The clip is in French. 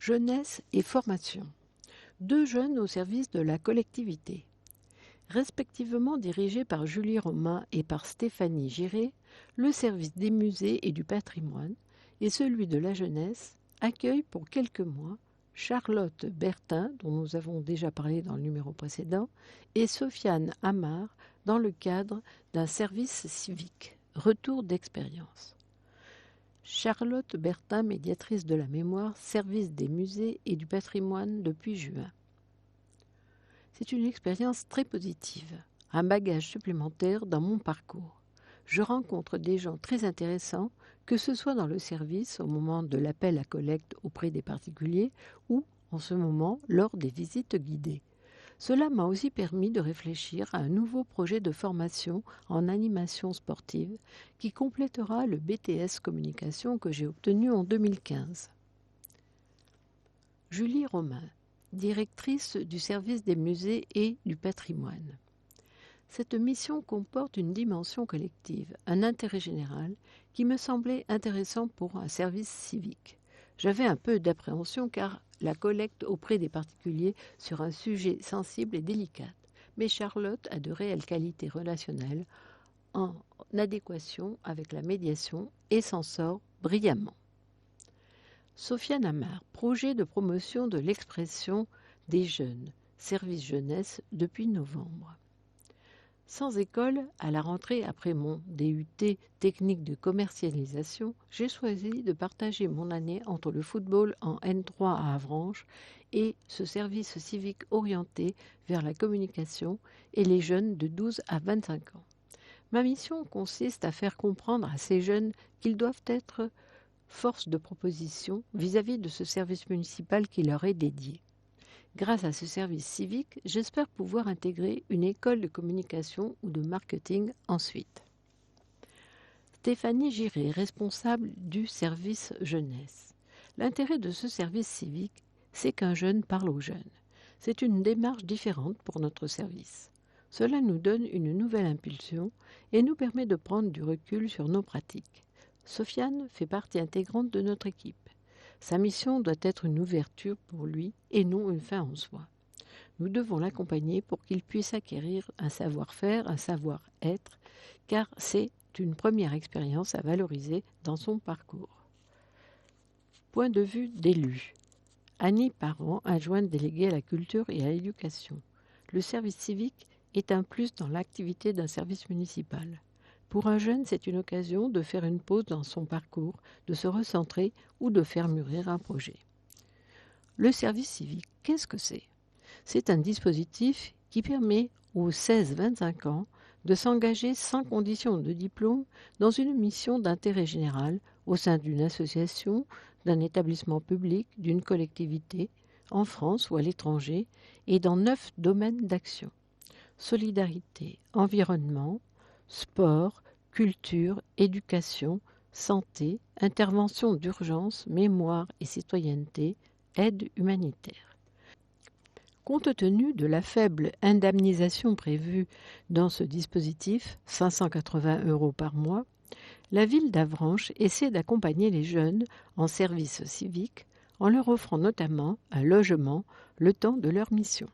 Jeunesse et formation. 2 jeunes au service de la collectivité. Respectivement dirigés par Julie Romain et par Stéphanie Giré, le service des musées et du patrimoine et celui de la jeunesse accueillent pour quelques mois Charlotte Bertin, dont nous avons déjà parlé dans le numéro précédent, et Sofiane Amar dans le cadre d'un service civique. Retour d'expérience. Charlotte Bertin, médiatrice de la mémoire, service des musées et du patrimoine depuis juin. C'est une expérience très positive, un bagage supplémentaire dans mon parcours. Je rencontre des gens très intéressants, que ce soit dans le service au moment de l'appel à collecte auprès des particuliers ou en ce moment lors des visites guidées. Cela m'a aussi permis de réfléchir à un nouveau projet de formation en animation sportive qui complétera le BTS Communication que j'ai obtenu en 2015. Julie Romain, directrice du service des musées et du patrimoine. Cette mission comporte une dimension collective, un intérêt général qui me semblait intéressant pour un service civique. J'avais un peu d'appréhension car la collecte auprès des particuliers sur un sujet sensible et délicat, mais Charlotte a de réelles qualités relationnelles en adéquation avec la médiation et s'en sort brillamment. Sofiane Amar, projet de promotion de l'expression des jeunes, service jeunesse depuis novembre. Sans école, à la rentrée après mon DUT technique de commercialisation, j'ai choisi de partager mon année entre le football en N3 à Avranches et ce service civique orienté vers la communication et les jeunes de 12 à 25 ans. Ma mission consiste à faire comprendre à ces jeunes qu'ils doivent être force de proposition vis-à-vis de ce service municipal qui leur est dédié. Grâce à ce service civique, j'espère pouvoir intégrer une école de communication ou de marketing ensuite. Stéphanie Giré, responsable du service jeunesse. L'intérêt de ce service civique, c'est qu'un jeune parle aux jeunes. C'est une démarche différente pour notre service. Cela nous donne une nouvelle impulsion et nous permet de prendre du recul sur nos pratiques. Sofiane fait partie intégrante de notre équipe. Sa mission doit être une ouverture pour lui et non une fin en soi. Nous devons l'accompagner pour qu'il puisse acquérir un savoir-faire, un savoir-être, car c'est une première expérience à valoriser dans son parcours. Point de vue d'élu. Annie Parent, adjointe déléguée à la culture et à l'éducation. Le service civique est un plus dans l'activité d'un service municipal. Pour un jeune, c'est une occasion de faire une pause dans son parcours, de se recentrer ou de faire mûrir un projet. Le service civique, qu'est-ce que c'est ? C'est un dispositif qui permet aux 16-25 ans de s'engager sans condition de diplôme dans une mission d'intérêt général au sein d'une association, d'un établissement public, d'une collectivité, en France ou à l'étranger, et dans 9 domaines d'action. Solidarité, environnement, sport, culture, éducation, santé, intervention d'urgence, mémoire et citoyenneté, aide humanitaire. Compte tenu de la faible indemnisation prévue dans ce dispositif, 580 € par mois, la ville d'Avranches essaie d'accompagner les jeunes en service civique en leur offrant notamment un logement le temps de leur mission.